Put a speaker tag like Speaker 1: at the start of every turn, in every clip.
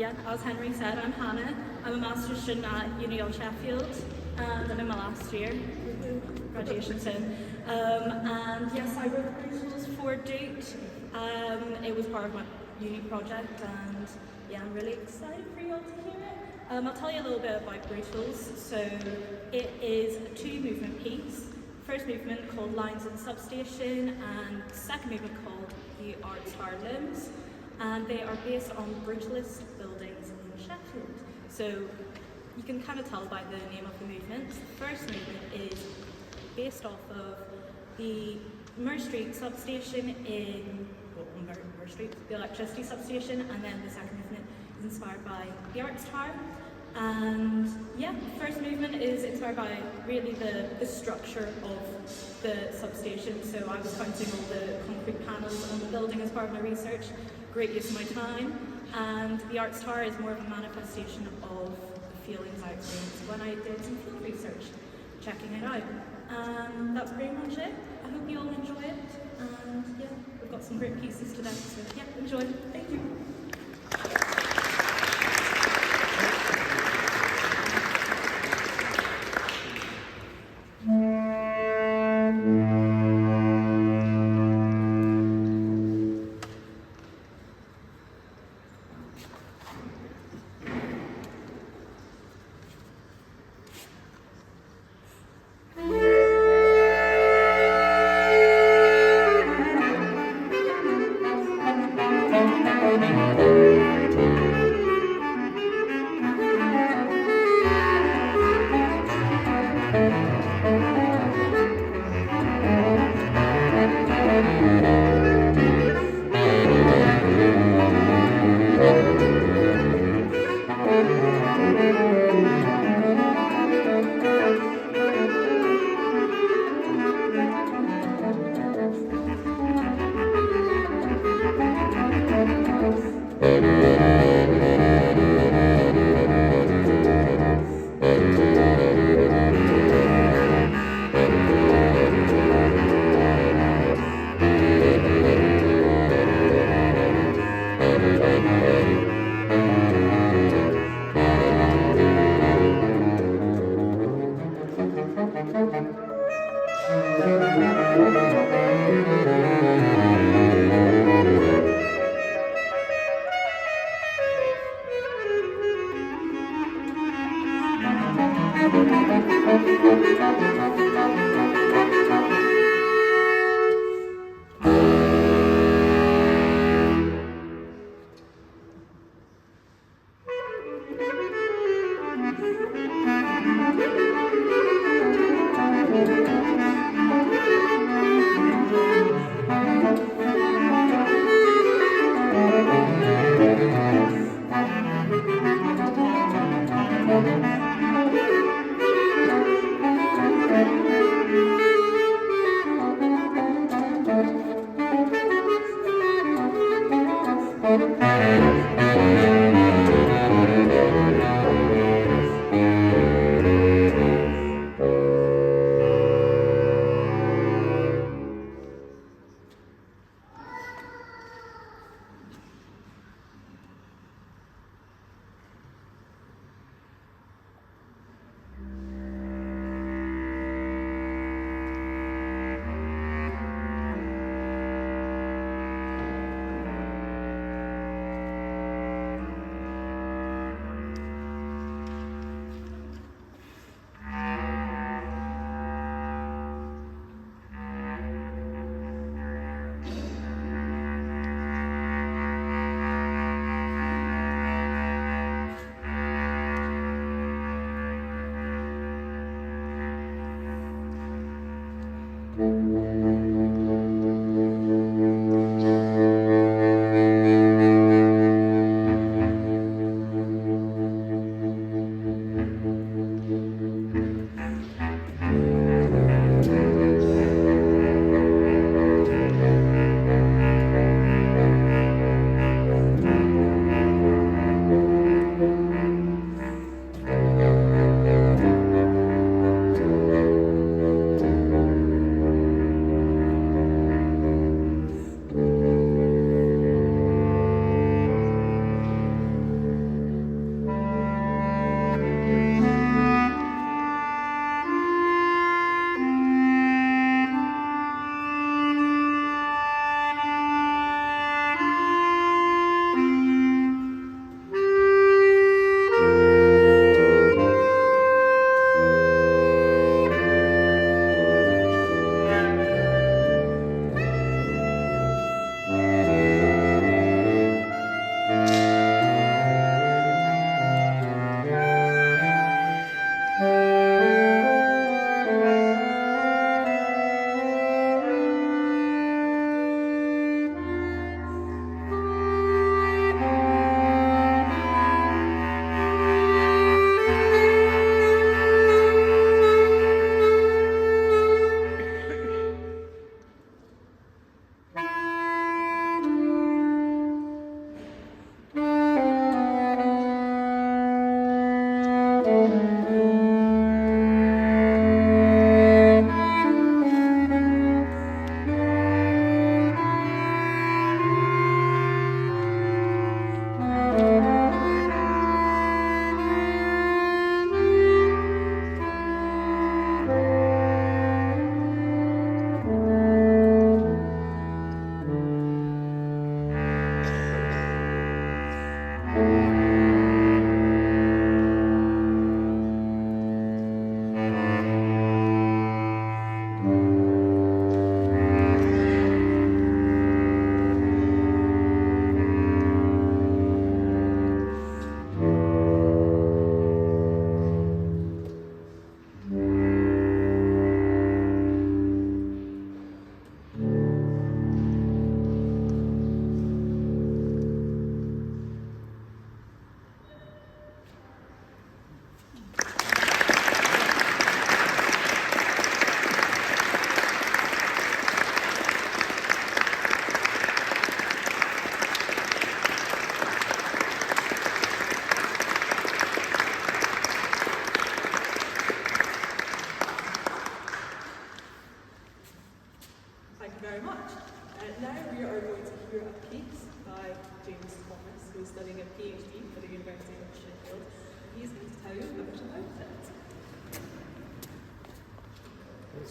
Speaker 1: Yeah, as Henry said, I'm Hannah. I'm a master's student at Untitled Sheffield, and I'm in my last year. Graduation soon. And yes, I wrote the rules for Doot. It was part of my uni project, and yeah, I'm really excited for you all to hear it. I'll tell you a little bit about Brutals. So it is a 2-movement piece. First movement called Lines in Substation, and second movement called The Arts Tower Looms. And they are based on brutalist buildings in Sheffield. So you can kind of tell by the name of the movement. The first movement is based off of the Murray Street substation Murray Street, the electricity substation, and then the second movement is inspired by the Arts Tower. And yeah, the first movement is inspired by really the structure of the substation. So I was counting all the concrete panels on the building as part of my research. Great use of my time. And the Arts Tower is more of a manifestation of the feelings I experienced when I did some field research, checking it out. And that's pretty much it. I hope you all enjoy it. And yeah, we've got some great pieces today, so yeah, enjoy. Thank you.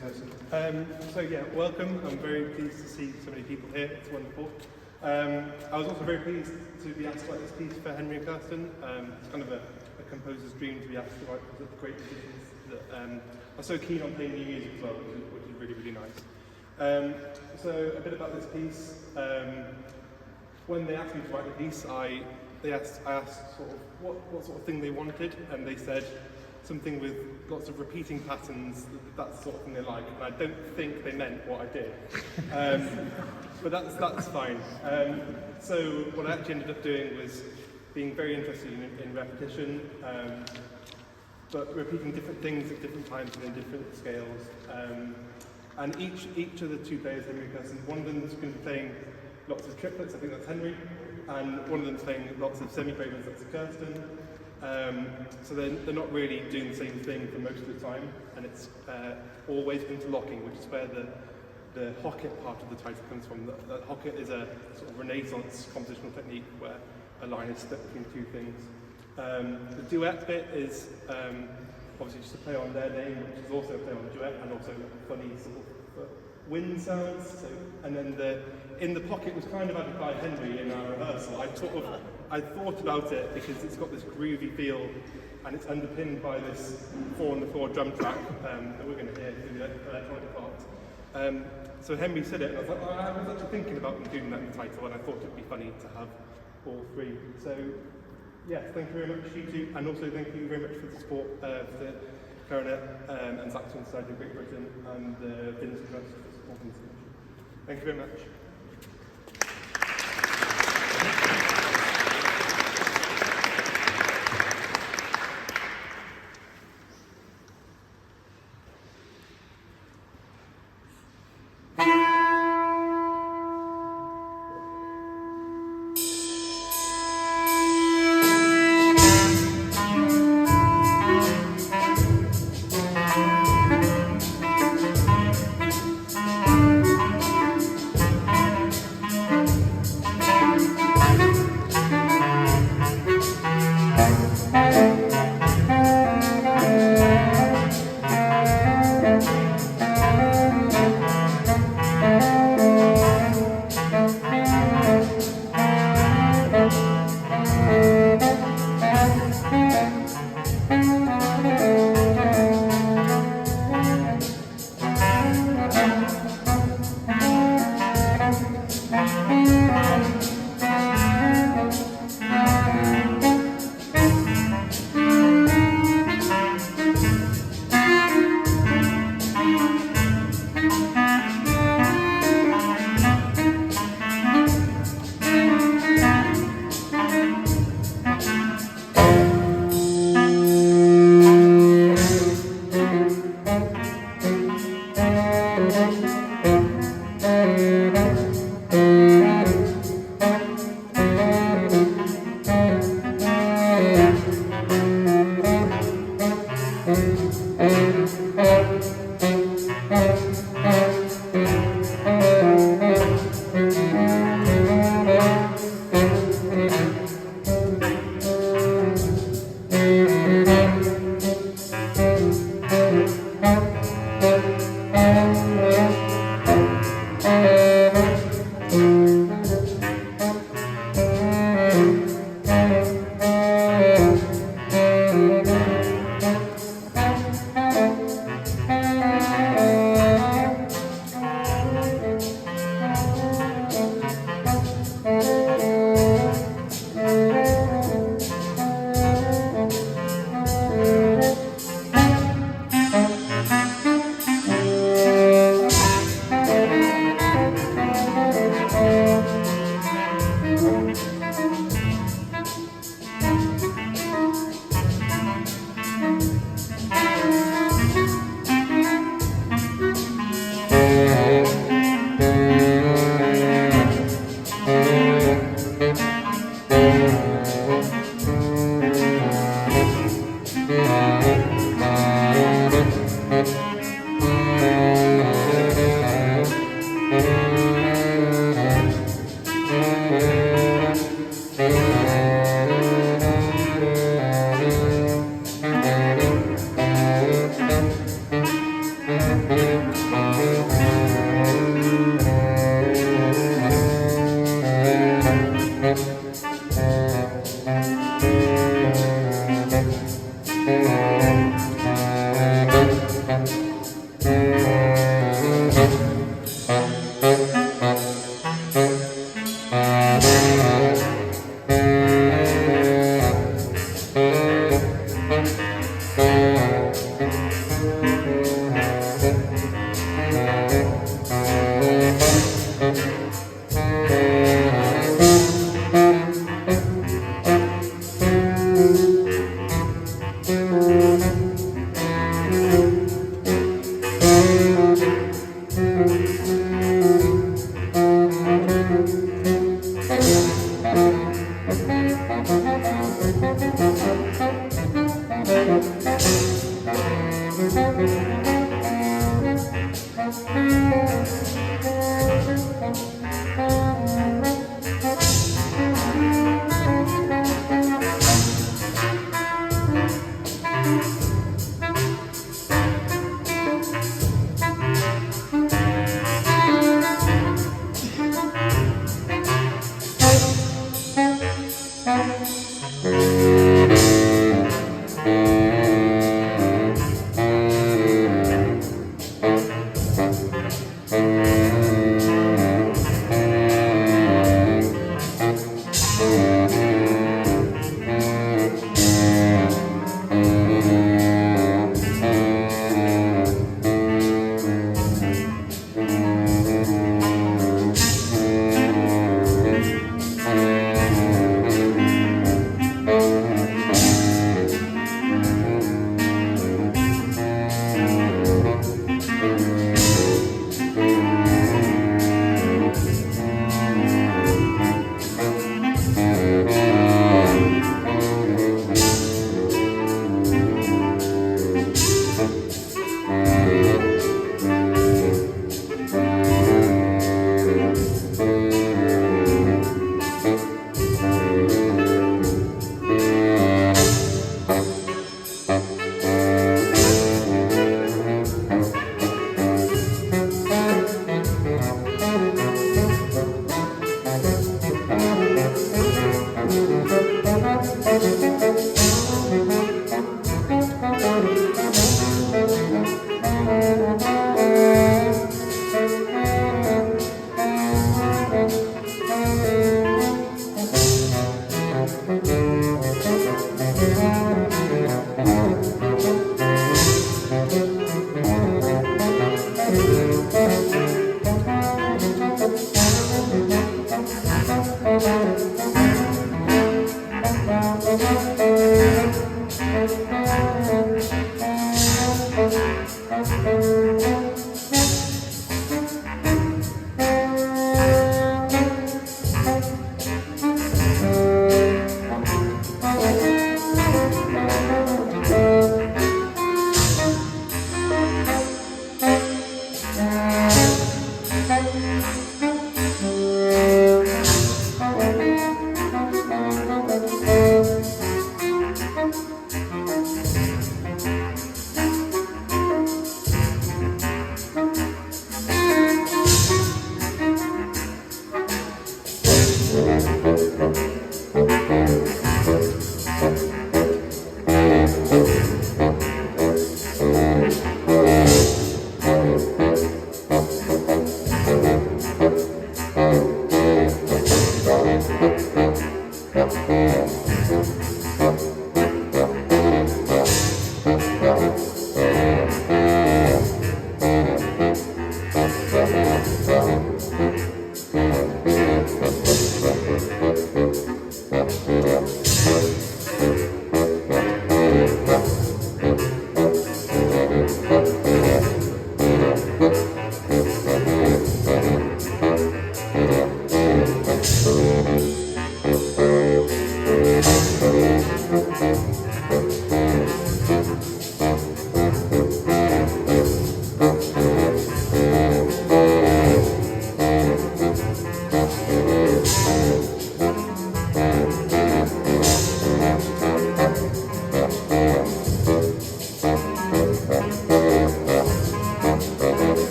Speaker 2: Thanks, Kirsten. So yeah, welcome. I'm very pleased to see so many people here. It's wonderful. I was also very pleased to be asked to write this piece for Henry and Kirsten. It's kind of a composer's dream to be asked to write the great musicians that are so keen on playing new music as well, which is really, really nice. So a bit about this piece. When they asked me to write the piece, I asked sort of what sort of thing they wanted, and they said something with lots of repeating patterns, that's the sort of thing they like, and I don't think they meant what I did. But that's fine. So what I actually ended up doing was being very interested in repetition, but repeating different things at different times and in different scales. And each of the two players, Henry and Kirsten, one of them is going to be playing lots of triplets, I think that's Henry, and one of them is playing lots of semi-favorites, that's Kirsten. So they're not really doing the same thing for most of the time, and it's always interlocking, which is where the HOCK-ET part of the title comes from. The HOCK-ET is a sort of Renaissance compositional technique where a line is split between two things. The duet bit is obviously just a play on their name, which is also a play on the duet, and also funny sort of wind sounds. So, and then in the pocket was kind of added by Henry in our rehearsal. I thought about it because it's got this groovy feel, and it's underpinned by this 4-on-the-4 drum track that we're going to hear through the electronic part. So Henry said it, and I was like, I was actually thinking about them doing that in the title, and I thought it'd be funny to have all three. So, yes, thank you very much, you two, and also thank you very much for the support for the clarinet and saxophone Society of Great Britain and the Vince Trust for supporting this mission. Thank you very much.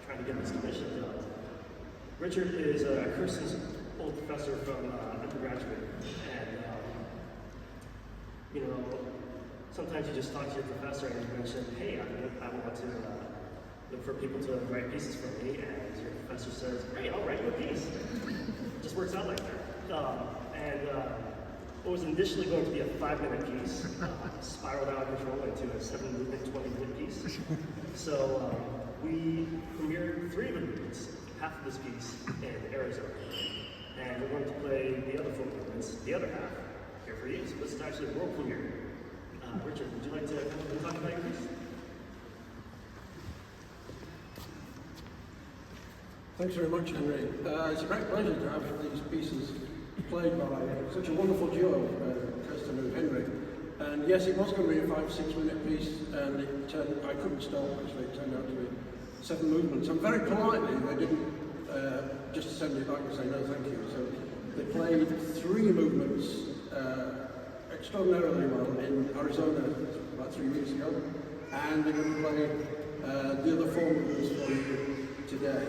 Speaker 3: Trying to get this commission done. Richard is Kirsten's old professor from undergraduate, and you know, sometimes you just talk to your professor and you mention, hey, I want to look for people to write pieces for me, and your professor says, great, I'll write you a piece. It just works out like that. What was initially going to be a 5-minute piece spiraled out of control into a 7-movement, 20-minute piece. So we premiered 3 of the movements, half of this piece in Arizona. And we're going to play the other 4 movements, the other half, here for you. So this is actually a world premiere. Richard, would you like to talk about your piece?
Speaker 4: Thanks very much, Henry. It's a great pleasure to have these pieces played by such a wonderful duo, Kirsten and Henry. And yes, it was going to be a 5-6 minute piece, and I couldn't stop, actually. It turned out to be 7 movements. And very politely, they didn't just to send it back and say no thank you. So they played 3 movements extraordinarily well in Arizona about 3 weeks ago, and they're going to play the other 4 movements for you today.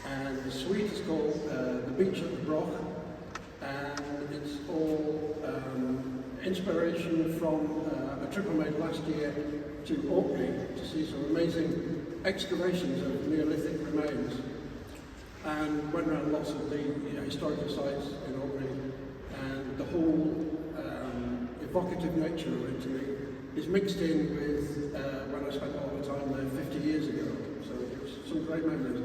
Speaker 4: And the suite is called The Beach at the Brough, and it's all inspiration from a trip I made last year to Orkney to see some amazing excavations of Neolithic remains, and went around lots of the historical sites in Orkney, and the whole evocative nature of it to me is mixed in with when I spent all the time there 50 years ago, so it's some great memories.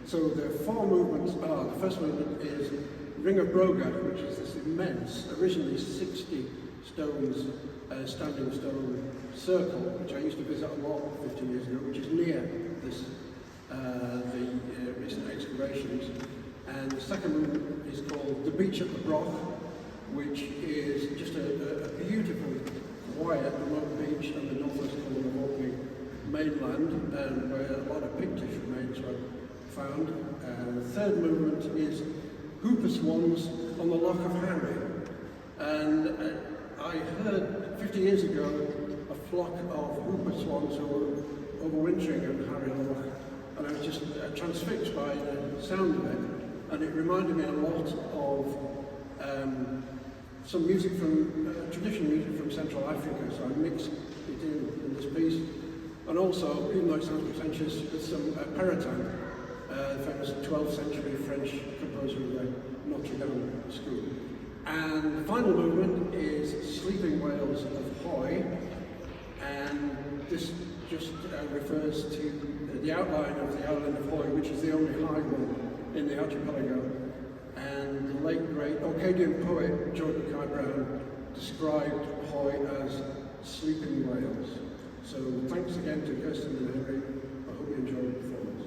Speaker 4: So the 4 movements are, the first movement is Ring of Brogar, which is this immense, originally 60 stones, standing stone circle, which I used to visit a lot 50 years ago, which is near this, the recent excavations. And the second movement is called The Beach at the Brough, which is just a beautiful, quiet, remote beach on the northwest corner of Orkney mainland, and where a lot of pictish remains were found. The third movement is Swans on the Loch of Harray. And I heard 50 years ago a flock of swans who were overwintering at Harray Loch, and I was just transfixed by the sound of it, and it reminded me a lot of some music from, traditional music from Central Africa, so I mixed it in this piece. And also, even though it sounds pretentious, with some baritone, the famous 12th century French composer of the Notre Dame school. And the final movement is Sleeping Whales of Hoy, and this just refers to the outline of the island of Hoy, which is the only high one in the archipelago. And the late great Orcadian poet Jordan Kai Brown described Hoy as sleeping whales. So thanks again to Kirsten and Harray. I hope you enjoyed the performance.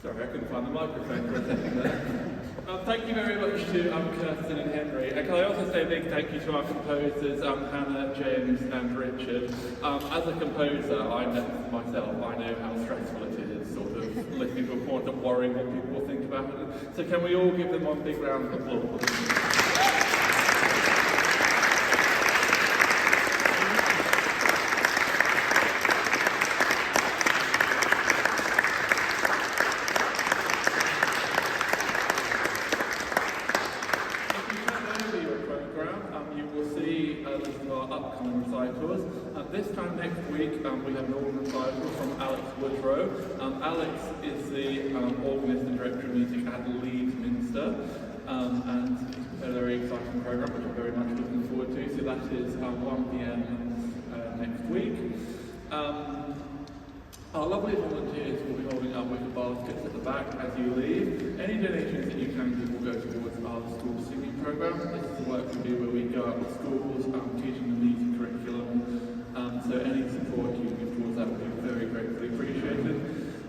Speaker 5: Sorry, I couldn't find the microphone for a second there. Thank you very much to Kirsten and Henry. And can I also say a big thank you to our composers, Hannah, James and Richard. As a composer, I know how stressful it is sort of listening to a point and worrying what people will think about it. So can we all give them one big round of applause? This time next week, we have an organ recital from Alex Woodrow. Alex is the organist and director of music at Leeds Minster, and it's a very exciting program which I'm very much looking forward to. So that is 1 p.m. Next week. Our lovely volunteers will be holding up wicker baskets at the back as you leave. Any donations that you can give will go towards our school singing program. This is the work we do where we go out to schools, teaching the music curriculum. So any support you give towards that will be very gratefully appreciated.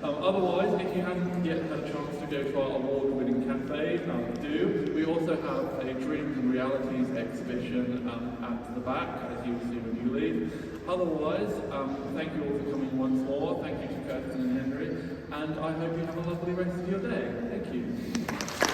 Speaker 5: Otherwise, if you haven't yet had a chance to go to our award-winning cafe, do. We also have a Dreams and Realities exhibition at the back, as you will see when you leave. Otherwise, thank you all for coming once more. Thank you to Kirsten and Henry, and I hope you have a lovely rest of your day. Thank you.